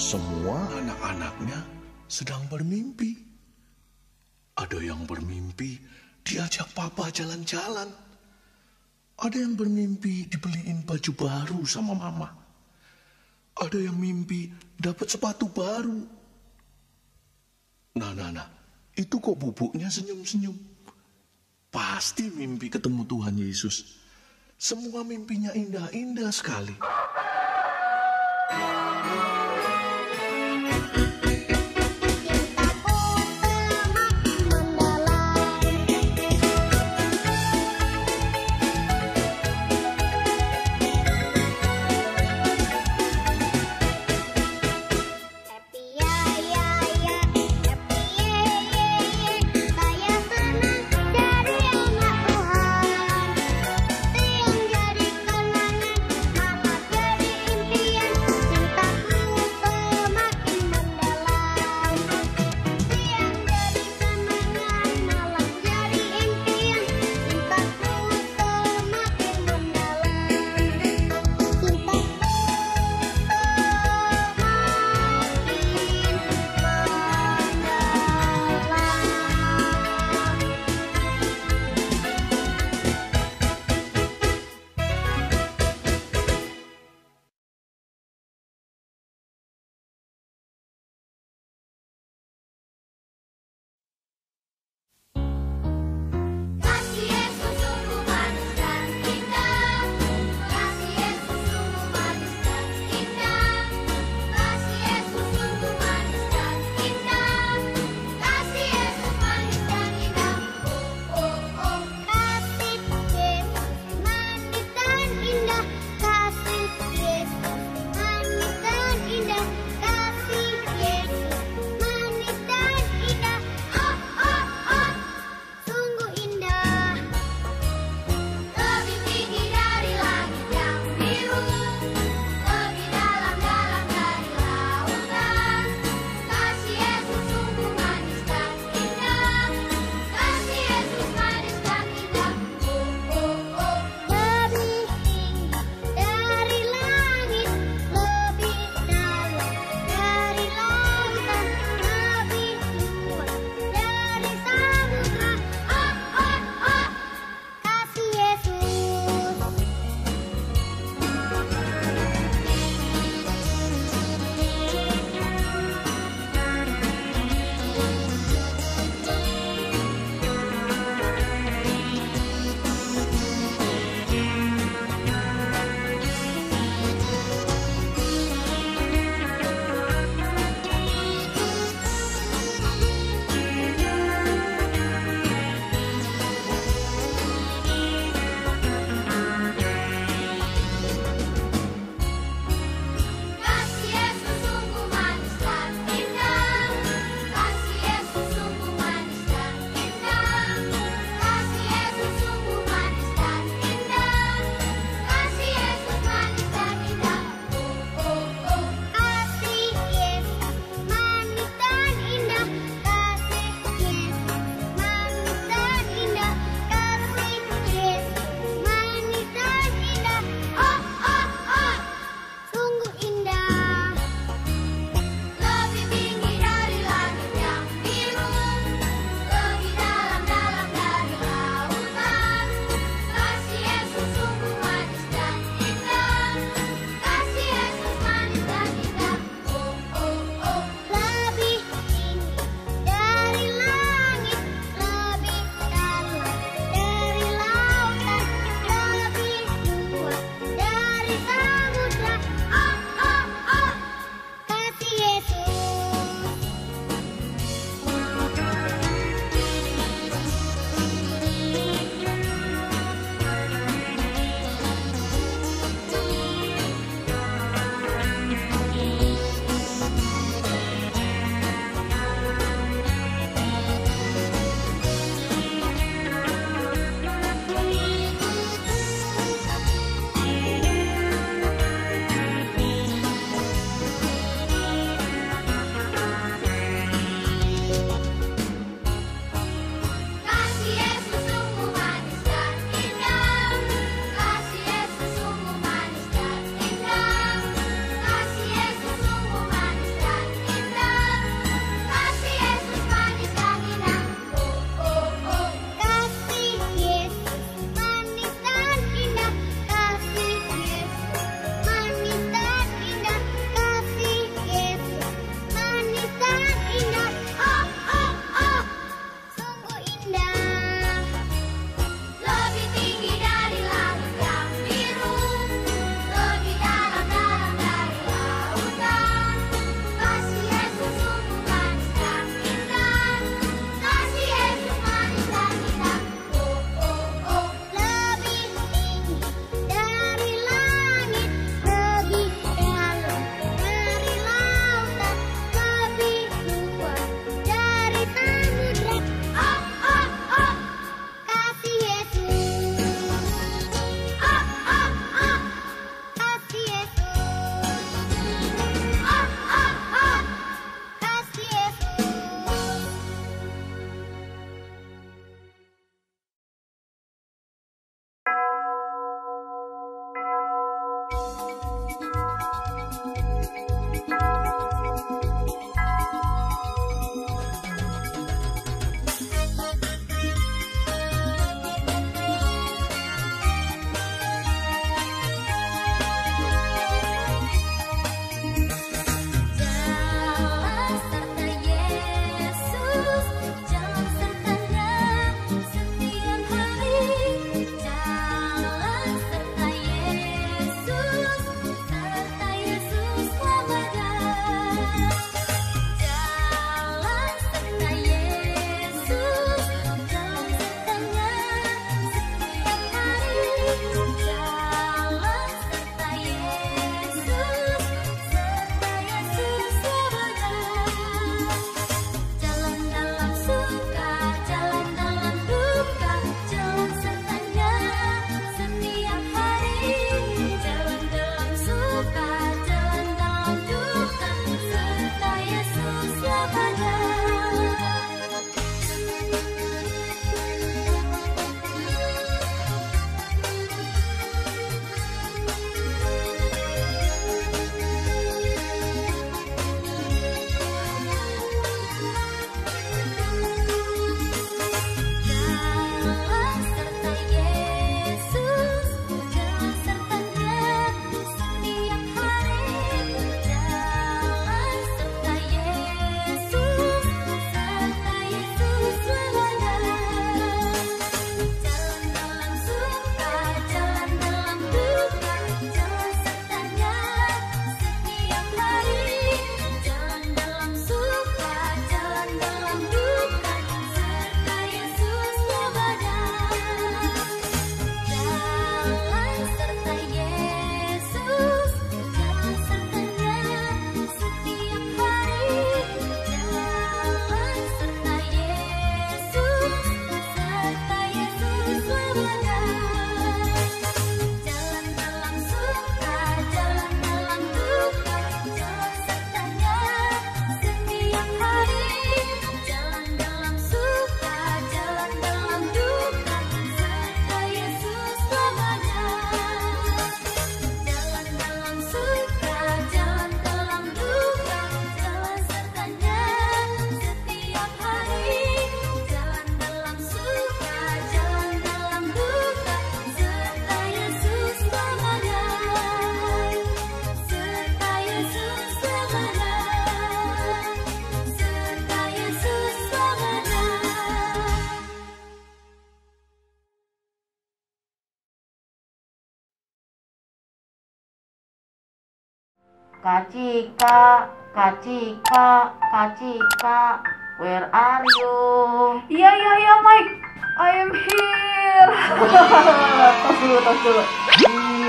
Semua anak-anaknya sedang bermimpi. Ada yang bermimpi diajak papa jalan-jalan. Ada yang bermimpi dibeliin baju baru sama mama. Ada yang mimpi dapat sepatu baru. Nah, itu kok bubuknya senyum-senyum. Pasti mimpi ketemu Tuhan Yesus. Semua mimpinya indah-indah sekali. Kak Cika, Kak Cika, Kak Cika, where are you? Iya Mike, I am here. Tos dulu.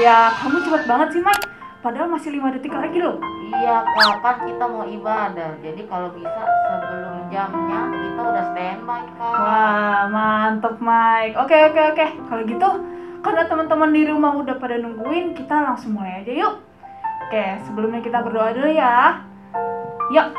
Iya, kamu cepet banget sih Mike. Padahal masih 5 detik lagi loh. Iya Kak, kan kita mau ibadah. Jadi kalau bisa sebelum jamnya kita udah standby Kak. Wah, mantep Mike. Oke. Kalau gitu, karena teman-teman di rumah udah pada nungguin, kita langsung mulai aja yuk. Oke, sebelumnya kita berdoa dulu ya. Yuk.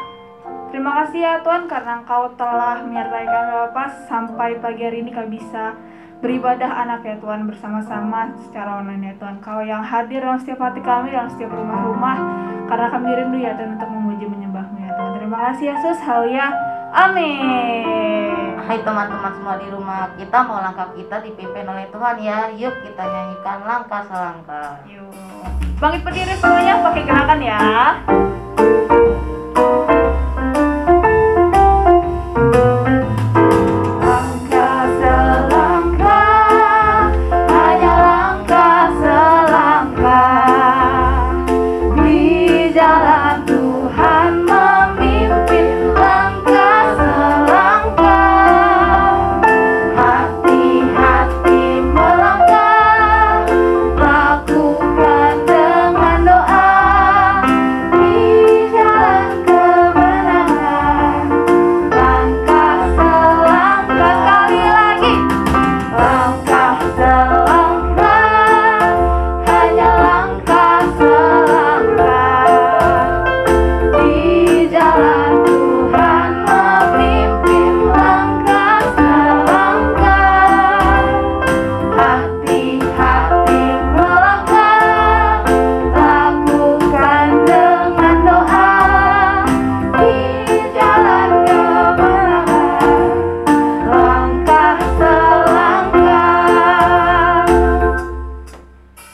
Terima kasih ya Tuhan karena Engkau telah menyertai kami Bapak sampai pagi hari ini kami bisa beribadah anak ya Tuhan bersama-sama secara online ya Tuhan. Kau yang hadir dalam setiap hati kami, dalam setiap rumah-rumah, karena kami rindu ya Tuhan untuk memuji menyembah-Mu ya Tuhan. Terima kasih Yesus, haleluya, amin. Hai teman-teman semua di rumah, kita mau langkah kita dipimpin oleh Tuhan ya. Yuk kita nyanyikan langkah selangkah. Yuk. Bangkit berdiri semuanya pakai gerakan ya.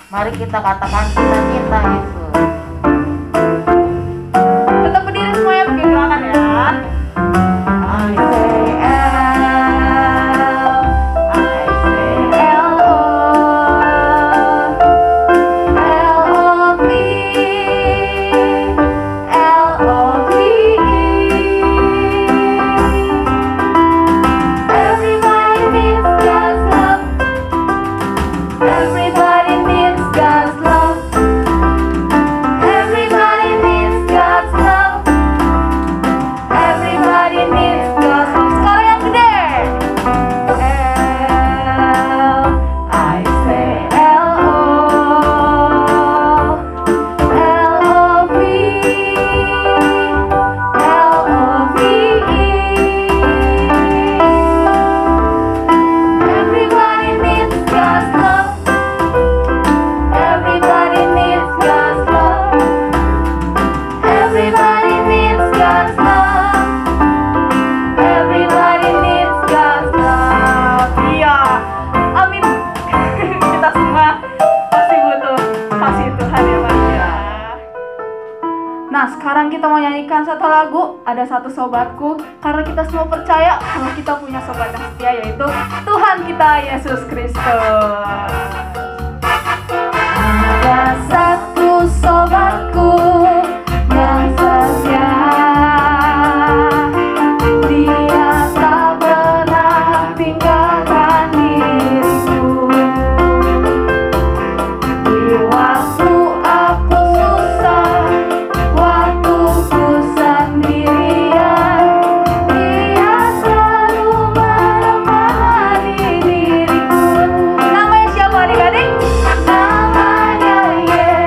Mari kita katakan kita cinta Yesus. Tetap berdiri semuanya pakai gerakan ya. I say L, I say L-O, L-O-V, L-O-V-E. Everybody needs God's love. Everybody needs God's love. Everybody needs God's love. Everybody needs God's love. Sekarang yang gede. L, I say L-O, L-O-V, L-O-V-E. Everybody needs God's love. Everybody needs God's love. Everybody needs God's love. Everybody needs God's love. Iya, amin. Kita semua pasti butuh kasih Tuhan ya Pak ya. Nah, sekarang kita mau nyanyikan satu lagu. Ada satu sobatku, karena kita semua percaya kalau kita punya sobat yang setia, yaitu Tuhan kita Yesus Kristus. Ada satu sobatku yang setia, dia tak pernah tinggalkan diriku. Di waktu aku susah, waktu ku sendirian, dia selalu menemani diriku. Namanya siapa adik-adik? Namanya Yesus.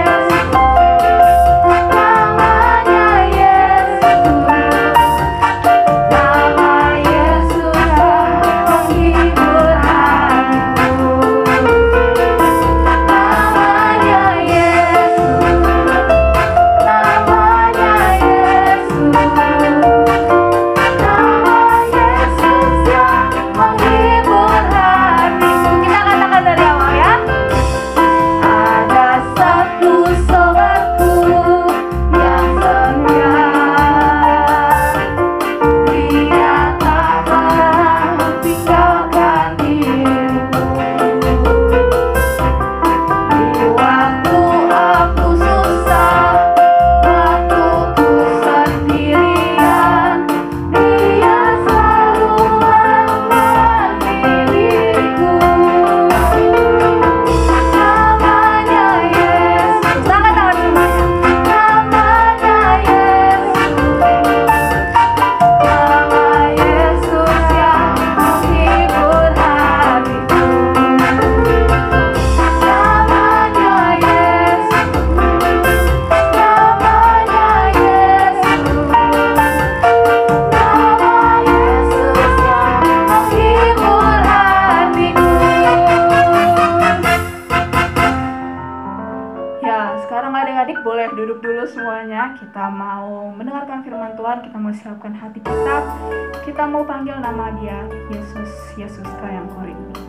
boleh duduk dulu semuanya. Kita mau mendengarkan firman Tuhan, kita mau siapkan hati kita. Kita mau panggil nama Dia, Yesus, Yesus Kau yang kurindu.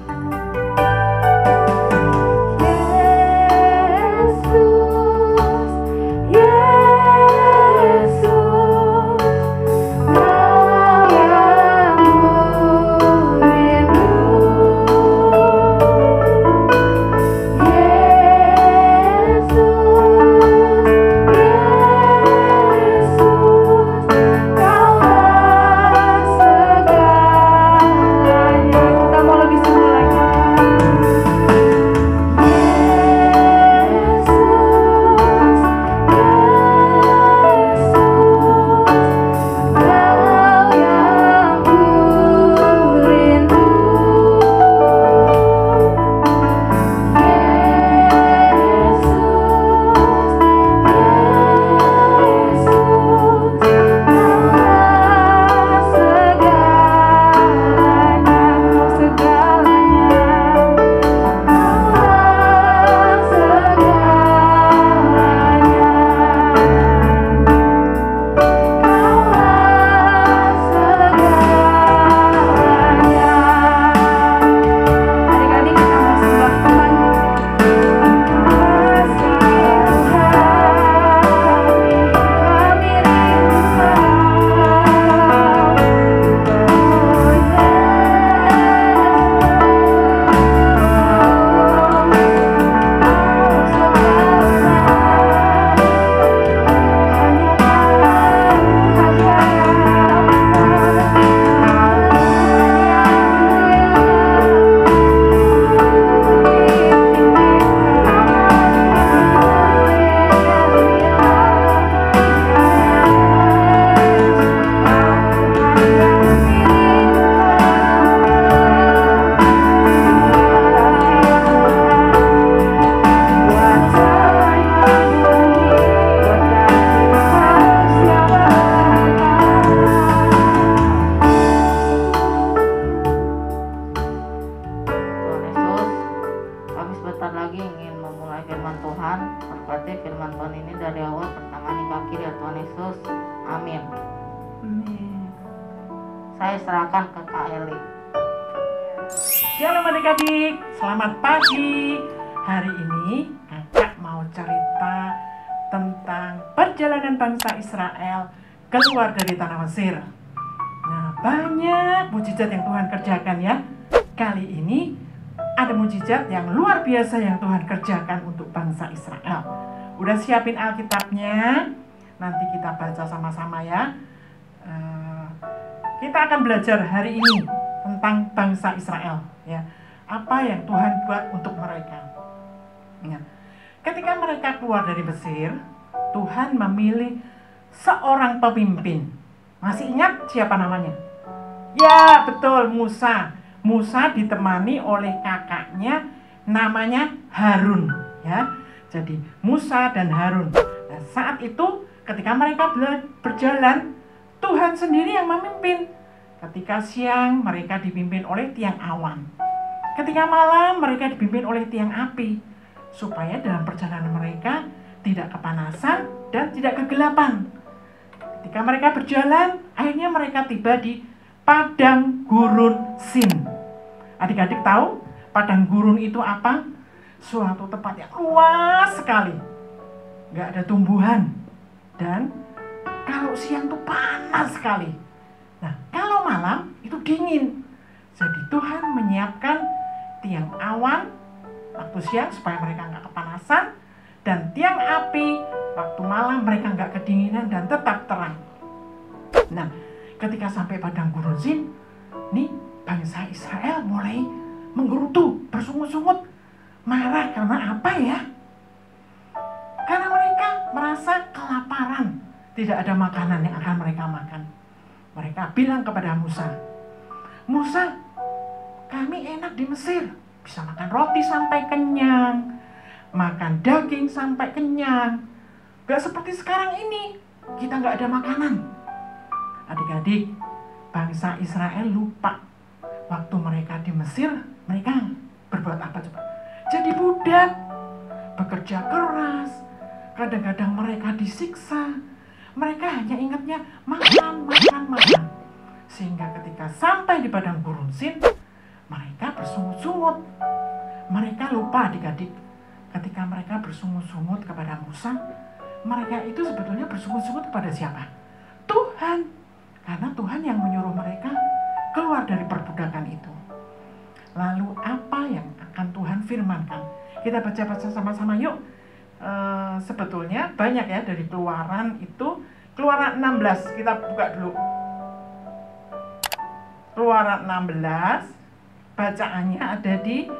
Saya serahkan ke Kak Eli. Shalom adik-adik, selamat pagi. Hari ini kakak mau cerita tentang perjalanan bangsa Israel keluar dari tanah Mesir. Nah, banyak mujizat yang Tuhan kerjakan ya. Kali ini ada mujizat yang luar biasa yang Tuhan kerjakan untuk bangsa Israel. Udah siapin Alkitabnya? Nanti kita baca sama-sama ya. Kita akan belajar hari ini tentang bangsa Israel ya. Apa yang Tuhan buat untuk mereka. Ya. Ketika mereka keluar dari Mesir, Tuhan memilih seorang pemimpin. Masih ingat siapa namanya? Ya, betul, Musa. Musa ditemani oleh kakaknya namanya Harun ya. Jadi Musa dan Harun. Nah, saat itu ketika mereka berjalan, Tuhan sendiri yang memimpin. Ketika siang mereka dipimpin oleh tiang awan. Ketika malam mereka dipimpin oleh tiang api. Supaya dalam perjalanan mereka tidak kepanasan dan tidak kegelapan. Ketika mereka berjalan, akhirnya mereka tiba di padang gurun Sin. Adik-adik tahu padang gurun itu apa? Suatu tempat yang luas sekali. Gak ada tumbuhan. Dan kalau siang tuh panas sekali. Nah, kalau malam itu dingin. Jadi Tuhan menyiapkan tiang awan waktu siang supaya mereka nggak kepanasan. Dan tiang api waktu malam mereka nggak kedinginan dan tetap terang. Nah, ketika sampai padang gurun Sin, nih bangsa Israel mulai menggerutu, bersungut-sungut. Marah karena apa ya? Karena mereka merasa kelaparan. Tidak ada makanan yang akan mereka makan. Mereka bilang kepada Musa, Musa, kami enak di Mesir. Bisa makan roti sampai kenyang. Makan daging sampai kenyang. Gak seperti sekarang ini. Kita gak ada makanan. Adik-adik, bangsa Israel lupa. Waktu mereka di Mesir, mereka berbuat apa coba? Jadi budak. Bekerja keras. kadang-kadang mereka disiksa. Mereka hanya ingatnya makan, makan, makan. Sehingga ketika sampai di padang gurun Sin, mereka bersungut-sungut. Mereka lupa adik-adik, ketika mereka bersungut-sungut kepada Musa, mereka itu sebetulnya bersungut-sungut kepada siapa? Tuhan. Karena Tuhan yang menyuruh mereka keluar dari perbudakan itu. Lalu apa yang akan Tuhan firmankan? Kita baca-baca sama-sama yuk. Sebetulnya banyak ya dari Keluaran itu. Keluaran 16, kita buka dulu. Keluaran 16, bacaannya ada di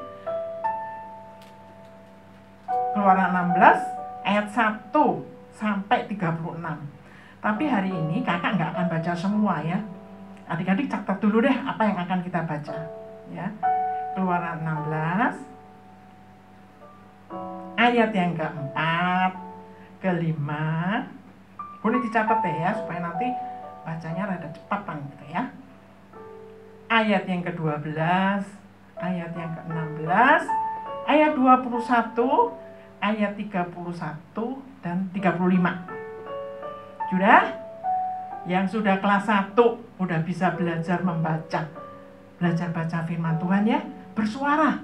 Keluaran 16 ayat 1 sampai 36. Tapi hari ini kakak nggak akan baca semua ya. Adik-adik catat dulu deh apa yang akan kita baca ya. Keluaran 16 ayat yang keempat, kelima. Boleh dicatat deh ya supaya nanti bacanya rada cepatan gitu ya. Ayat yang ke-12, ayat yang ke-16, ayat 21, ayat 31 dan 35. Sudah? Yang sudah kelas 1 udah bisa belajar membaca. Belajar baca firman Tuhan ya, bersuara.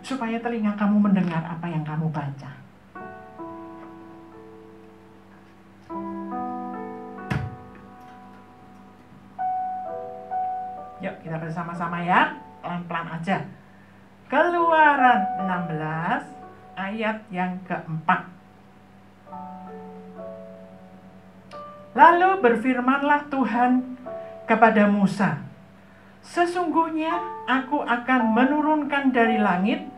Supaya telinga kamu mendengar apa yang kamu baca. Yuk kita bersama-sama ya, pelan-pelan aja. Keluaran 16 ayat yang keempat. Lalu berfirmanlah Tuhan kepada Musa, sesungguhnya aku akan menurunkan dari langit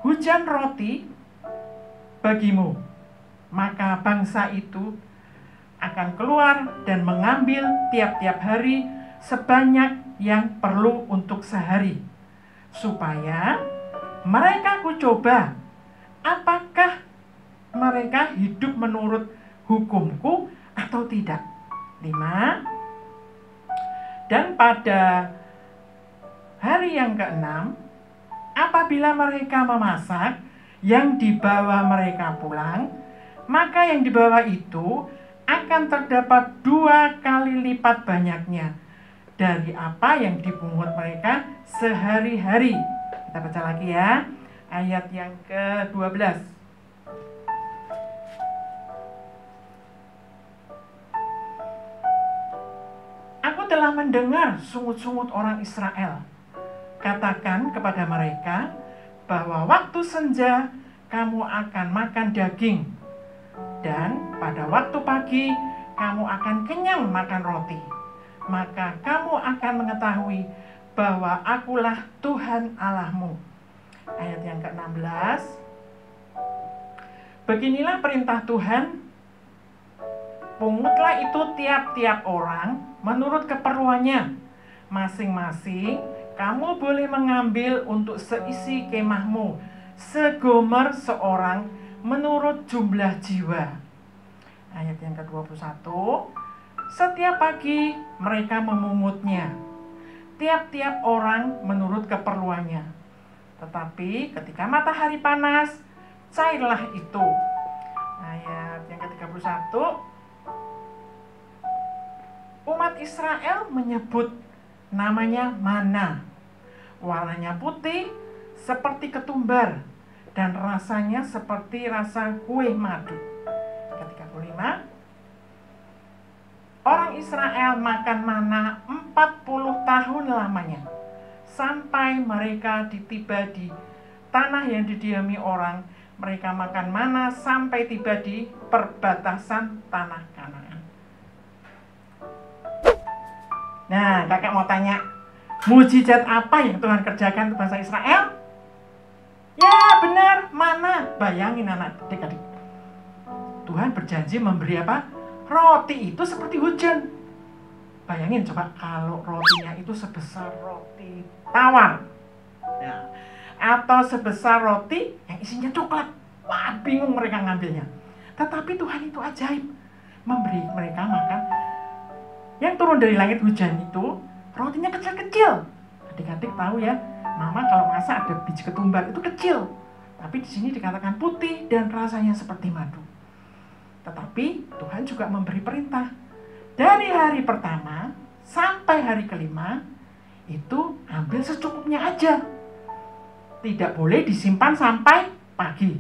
hujan roti bagimu. Maka bangsa itu akan keluar dan mengambil tiap-tiap hari sebanyak yang perlu untuk sehari, supaya mereka kucoba apakah mereka hidup menurut hukumku atau tidak. 5. Dan pada hari yang ke-6, apabila mereka memasak yang dibawa mereka pulang, maka yang dibawa itu akan terdapat 2 kali lipat banyaknya dari apa yang dipungut mereka sehari-hari. Kita baca lagi ya, ayat yang ke-12. Aku telah mendengar sungut-sungut orang Israel. Katakan kepada mereka bahwa waktu senja kamu akan makan daging, dan pada waktu pagi kamu akan kenyang makan roti. Maka kamu akan mengetahui bahwa akulah Tuhan Allahmu. Ayat yang ke-16. Beginilah perintah Tuhan. Pungutlah itu tiap-tiap orang menurut keperluannya. Masing-masing kamu boleh mengambil untuk seisi kemahmu segomer seorang menurut jumlah jiwa. Ayat yang ke-21. Setiap pagi mereka memungutnya, tiap-tiap orang menurut keperluannya. Tetapi ketika matahari panas, cairlah itu. Ayat yang ke-31. Umat Israel menyebut namanya mana. Warnanya putih seperti ketumbar dan rasanya seperti rasa kue madu. Ke-35. Orang Israel makan mana 40 tahun lamanya, sampai mereka tiba di tanah yang didiami orang. Mereka makan mana sampai tiba di perbatasan tanah Kanaan. Nah, kakak mau tanya, mujizat apa yang Tuhan kerjakan untuk bangsa Israel? Ya benar, mana? Bayangin adik-adik, Tuhan berjanji memberi apa? Roti itu seperti hujan. Bayangin coba kalau rotinya itu sebesar roti tawar ya, atau sebesar roti yang isinya coklat. Wah, bingung mereka ngambilnya. Tetapi Tuhan itu ajaib, memberi mereka makan. Yang turun dari langit hujan itu rotinya kecil-kecil. Adik-adik tahu ya, mama kalau masak ada biji ketumbar itu kecil. Tapi di sini dikatakan putih dan rasanya seperti madu. Tetapi Tuhan juga memberi perintah. Dari hari pertama sampai hari kelima, itu ambil secukupnya aja. Tidak boleh disimpan sampai pagi.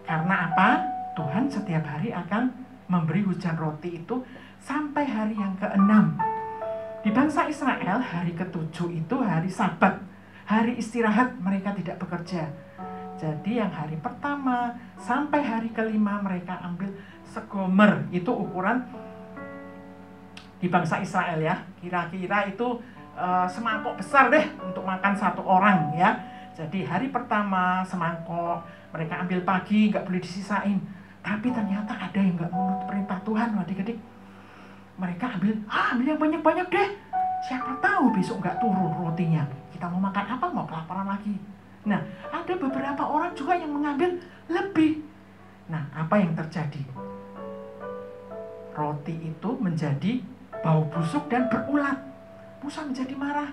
Karena apa? Tuhan setiap hari akan memberi hujan roti itu sampai hari yang ke-6. Di bangsa Israel, hari ke-7 itu hari Sabat, hari istirahat, mereka tidak bekerja. Jadi yang hari pertama sampai hari kelima mereka ambil segomer, itu ukuran di bangsa Israel ya, kira-kira itu semangkok besar deh untuk makan satu orang ya. Jadi hari pertama semangkok, mereka ambil pagi, nggak boleh disisain. Tapi ternyata ada yang nggak menurut perintah Tuhan, adik-adik. Mereka ambil yang banyak-banyak deh. Siapa tahu besok nggak turun rotinya. Kita mau makan apa, mau kelaparan lagi. Nah, ada beberapa orang juga yang mengambil lebih. Nah, apa yang terjadi? Roti itu menjadi bau busuk dan berulat. Musa menjadi marah.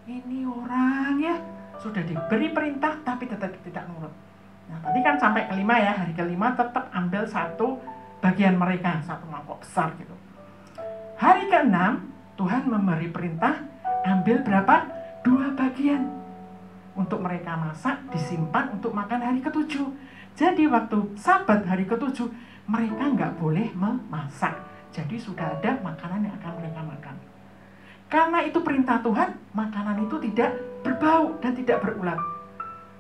Ini orang ya, sudah diberi perintah tapi tetap tidak nurut. Nah, tadi kan sampai kelima ya, hari kelima tetap ambil satu bagian mereka, satu mangkok besar gitu. Hari ke-6, Tuhan memberi perintah ambil berapa? 2 bagian. Untuk mereka masak, disimpan untuk makan hari ke-7. Jadi waktu Sabat hari ke-7, mereka nggak boleh memasak. Jadi sudah ada makanan yang akan mereka makan. Karena itu perintah Tuhan, makanan itu tidak berbau dan tidak berulat.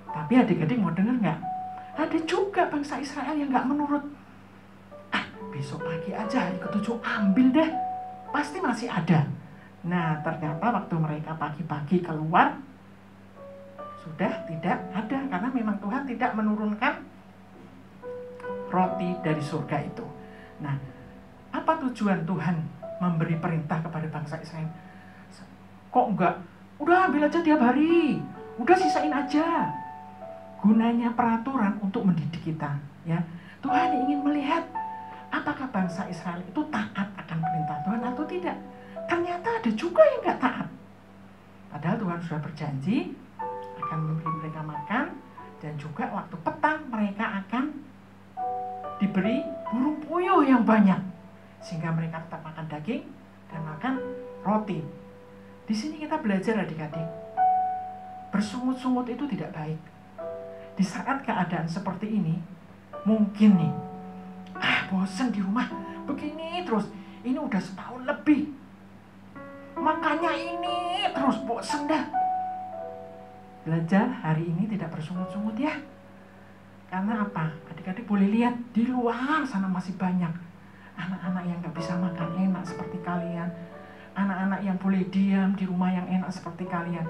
Tapi adik-adik mau dengar nggak? Ada juga bangsa Israel yang nggak menurut. Besok pagi aja hari ke-7 ambil deh, pasti masih ada. Nah, ternyata waktu mereka pagi-pagi keluar, sudah tidak ada. Karena memang Tuhan tidak menurunkan roti dari surga itu. Nah, apa tujuan Tuhan memberi perintah kepada bangsa Israel? Kok enggak? Udah ambil aja tiap hari, udah sisain aja. Gunanya peraturan untuk mendidik kita, ya. Tuhan ingin melihat apakah bangsa Israel itu taat akan perintah Tuhan atau tidak. Ternyata ada juga yang enggak taat. Padahal Tuhan sudah berjanji akan memberi mereka makan, dan juga waktu petang mereka akan diberi burung puyuh yang banyak, sehingga mereka tetap makan daging dan makan roti. Di sini kita belajar adik-adik, bersungut-sungut itu tidak baik. Di saat keadaan seperti ini, mungkin nih, bosen di rumah, begini terus, ini udah setahun lebih, makanya ini terus, bosen dah. Belajar hari ini tidak bersungut-sungut ya. Karena apa? Adik-adik boleh lihat di luar sana masih banyak anak-anak yang gak bisa makan enak seperti kalian. Anak-anak yang boleh diam di rumah yang enak seperti kalian.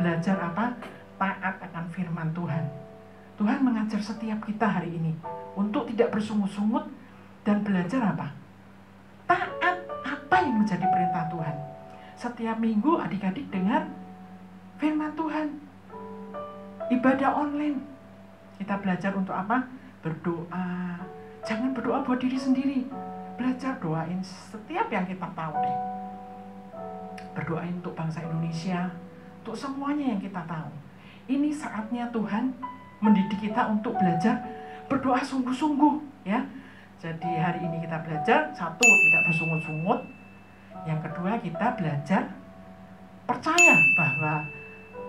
Belajar apa? Taat akan firman Tuhan. Tuhan mengajar setiap kita hari ini untuk tidak bersungut-sungut dan belajar apa? Taat apa yang menjadi perintah Tuhan. Setiap minggu adik-adik dengar firman Tuhan. Ibadah online. Kita belajar untuk apa? Berdoa. Jangan berdoa buat diri sendiri. Belajar doain setiap yang kita tahu deh. Berdoain untuk bangsa Indonesia, untuk semuanya yang kita tahu. Ini saatnya Tuhan mendidik kita untuk belajar berdoa sungguh-sungguh, ya. Jadi hari ini kita belajar, satu, tidak bersungut-sungut. Yang kedua, kita belajar percaya bahwa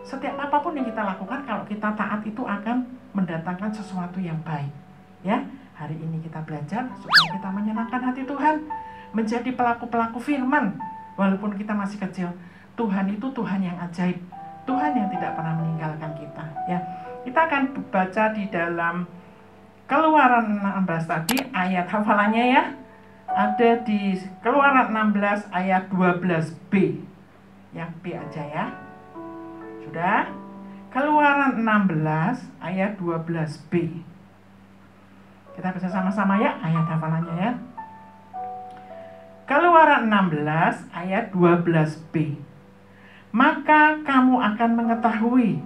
setiap apapun yang kita lakukan, kalau kita taat itu akan mendatangkan sesuatu yang baik, ya. Hari ini kita belajar supaya kita menyenangkan hati Tuhan, menjadi pelaku-pelaku firman. Walaupun kita masih kecil, Tuhan itu Tuhan yang ajaib, Tuhan yang tidak pernah meninggalkan kita, ya. Kita akan baca di dalam Keluaran 16 tadi, ayat hafalannya ya, ada di Keluaran 16 ayat 12b, yang B aja ya. Sudah? Keluaran 16 ayat 12b. Kita baca sama-sama ya, ayat hafalannya ya. Keluaran 16 ayat 12b. Maka kamu akan mengetahui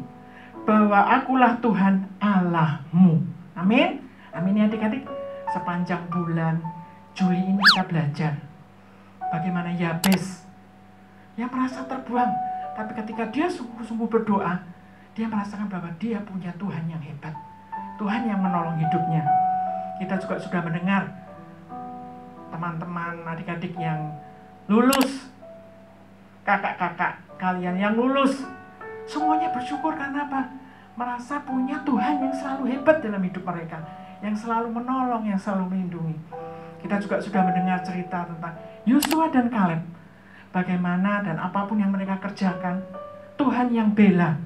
bahwa akulah Tuhan Allahmu. Amin. Amin ya adik-adik. Sepanjang bulan Juli ini kita belajar bagaimana Yabes yang merasa terbuang, tapi ketika dia sungguh-sungguh berdoa, dia merasakan bahwa dia punya Tuhan yang hebat, Tuhan yang menolong hidupnya. Kita juga sudah mendengar teman-teman, adik-adik yang lulus, kakak-kakak kalian yang lulus, semuanya bersyukur karena apa? Merasa punya Tuhan yang selalu hebat dalam hidup mereka, yang selalu menolong, yang selalu melindungi. Kita juga sudah mendengar cerita tentang Yosua dan Kaleb, bagaimana dan apapun yang mereka kerjakan, Tuhan yang bela,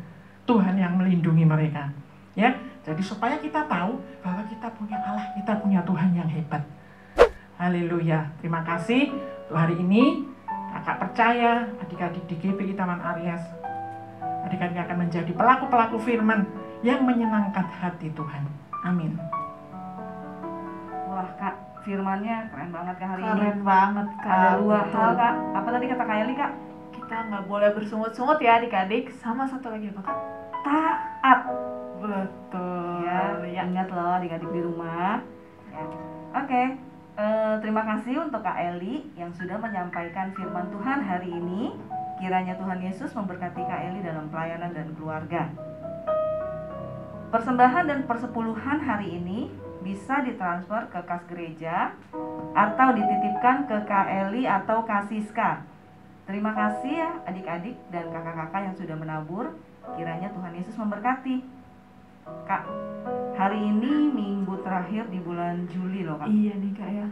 Tuhan yang melindungi mereka. Ya, jadi supaya kita tahu bahwa kita punya Allah, kita punya Tuhan yang hebat. Haleluya. Terima kasih untuk hari ini. Kakak percaya adik-adik di GPI Taman Aries, adik-adik akan menjadi pelaku-pelaku firman yang menyenangkan hati Tuhan. Amin. Wah Kak, firmannya keren banget Kak hari ini. Keren banget Kak. Ada dua Betul. hal Kak. Apa tadi kata Kak Eli Kak? Kita nggak boleh bersungut-sungut ya adik-adik. Sama satu lagi apa Kak? Taat. Betul. Ya, ingat loh adik-adik di rumah. Ya. Oke. Terima kasih untuk Kak Eli yang sudah menyampaikan firman Tuhan hari ini. Kiranya Tuhan Yesus memberkati Kak Eli dalam pelayanan dan keluarga. Persembahan dan persepuluhan hari ini bisa ditransfer ke kas gereja atau dititipkan ke Kak Eli atau Kak Siska. Terima kasih ya adik-adik dan kakak-kakak yang sudah menabur. Kiranya Tuhan Yesus memberkati. Kak, hari ini minggu terakhir di bulan Juli loh Kak. Iya nih Kak ya.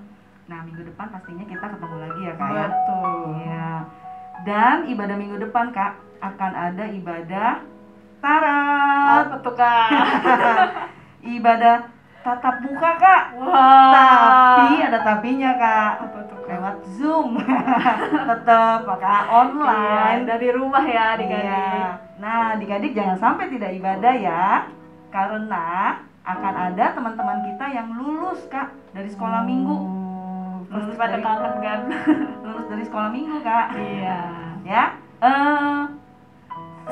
Nah minggu depan pastinya kita ketemu lagi ya Kak ya. Betul. Iya. Dan ibadah minggu depan Kak akan ada ibadah tarat. Apa tuh Kak? Ibadah tatap muka Kak. Wah. Tapi ada tapinya Kak. Apa tuh Kak? Lewat Zoom. Tetap Kak online. Iya, dari rumah ya adik-adik. Iya. Nah adik-adik jangan sampai tidak ibadah ya. Karena akan ada teman-teman kita yang lulus Kak dari sekolah minggu. Pasti Lulus pada dari- kangen kan? Lulus dari sekolah minggu Kak. Iya. Ya.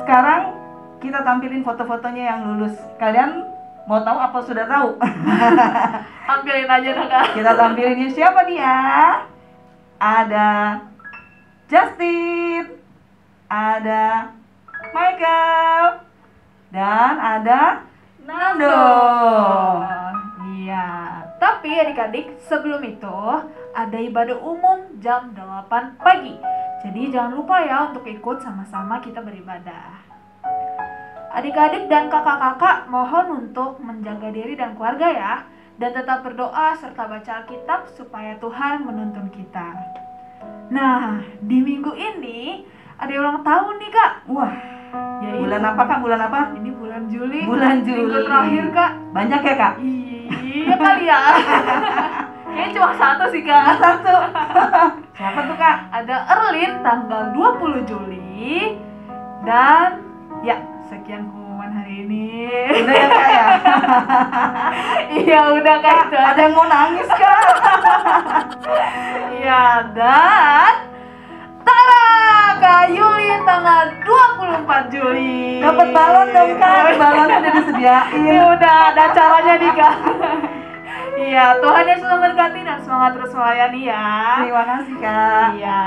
Sekarang kita tampilin foto-fotonya yang lulus. Kalian mau tahu apa sudah tahu? Ambilin aja dah Kak. Kita tampilinnya siapa dia? Ada Justin, ada Michael, dan ada Nando. Iya. Tapi adik-adik, sebelum itu ada ibadah umum jam 8 pagi. Jadi jangan lupa ya untuk ikut sama-sama kita beribadah. Adik-adik dan kakak-kakak mohon untuk menjaga diri dan keluarga ya. Dan tetap berdoa serta baca Alkitab supaya Tuhan menuntun kita. Nah, di minggu ini ada ulang tahun nih Kak. Wah, Yaitu- bulan apa Kak? Bulan apa? Ini bulan Juli. Bulan Juli. Minggu terakhir Kak. Banyak ya Kak? Iya kali ya. Kayaknya cuma satu sih Kak. Satu. Siapa tuh Kak? Ada Erlin tanggal 20 Juli. Dan ya sekian pengumuman hari ini. Udah ya Kak ya? Iya udah Kak itu Ada yang mau nangis Kak? Iya dan Tara Kak Yuli tanggal 24 Juli. Dapat balon dong Kak? Balon udah disediain. Ini udah ada acaranya nih Kak. Iya, Tuhan Yesus memberkati dan semangat terus melayani ya. Terima kasih Kak. Iya.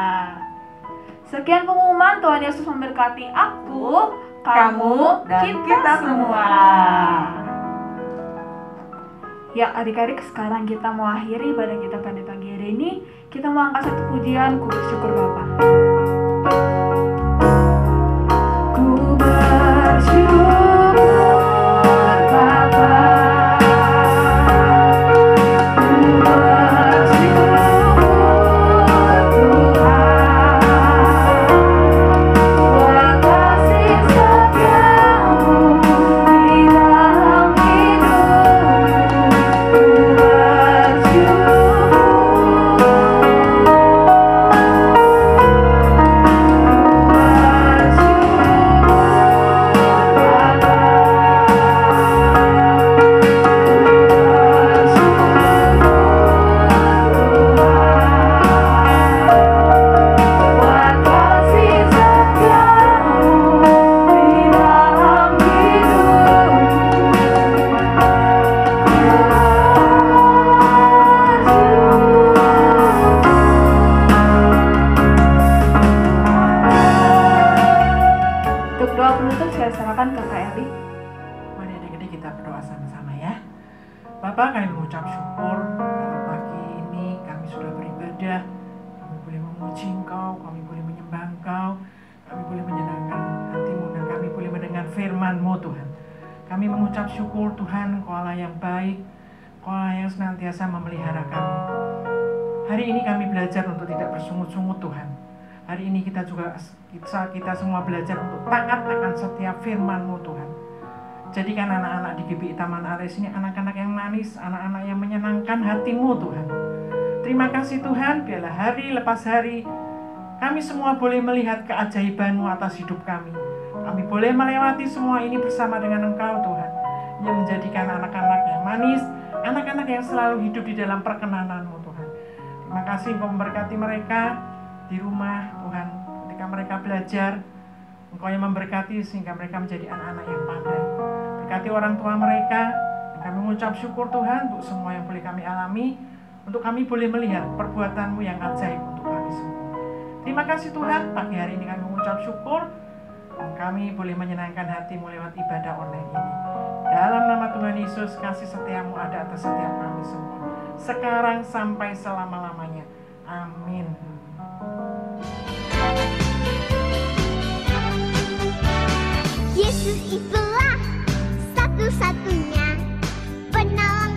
Sekian pengumuman. Tuhan Yesus memberkati aku, kamu, dan kita semua. Ya adik-adik, sekarang kita mau akhiri ibadah kita pada pagi hari ini. Kita mau angkat satu pujian, ku bersyukur Bapa. Ku bersyukur Bapa. Ku bersyukur Tuhan. Buat kasih setiamu di dalam hidupku. Ku bersyukur. kami mengucap syukur karena pagi ini kami sudah beribadah, kami boleh memuji Engkau, kami boleh menyembah Engkau, kami boleh menyenangkan hati-Mu, dan kami boleh mendengar firman-Mu Tuhan. Kami mengucap syukur Tuhan, Engkau Allah yang baik, Engkau Allah yang senantiasa memelihara kami. Hari ini kami belajar untuk tidak bersungut-sungut Tuhan. Hari ini kita semua belajar untuk taat akan setiap firman-Mu Tuhan. Jadikan anak-anak di GBI Taman Ares ini anak-anak yang manis, anak-anak yang menyenangkan hati-Mu Tuhan. Terima kasih Tuhan, biarlah hari lepas hari kami semua boleh melihat keajaiban-Mu atas hidup kami. Kami boleh melewati semua ini bersama dengan Engkau Tuhan, yang menjadikan anak-anak yang manis, anak-anak yang selalu hidup di dalam perkenanan-Mu Tuhan. Terima kasih Engkau memberkati mereka di rumah Tuhan, ketika mereka belajar, Engkau yang memberkati sehingga mereka menjadi anak-anak yang pandai. Berkati orang tua mereka, dan kami mengucap syukur Tuhan untuk semua yang boleh kami alami, untuk kami boleh melihat perbuatan-Mu yang ajaib untuk kami semua. Terima kasih Tuhan, pagi hari ini kami mengucap syukur, dan kami boleh menyenangkan hati-Mu lewat ibadah online ini. Dalam nama Tuhan Yesus, kasih setia-Mu ada atas setiap kami semua, sekarang sampai selama-lamanya. Amin. Yesus itulah satu-satunya penolong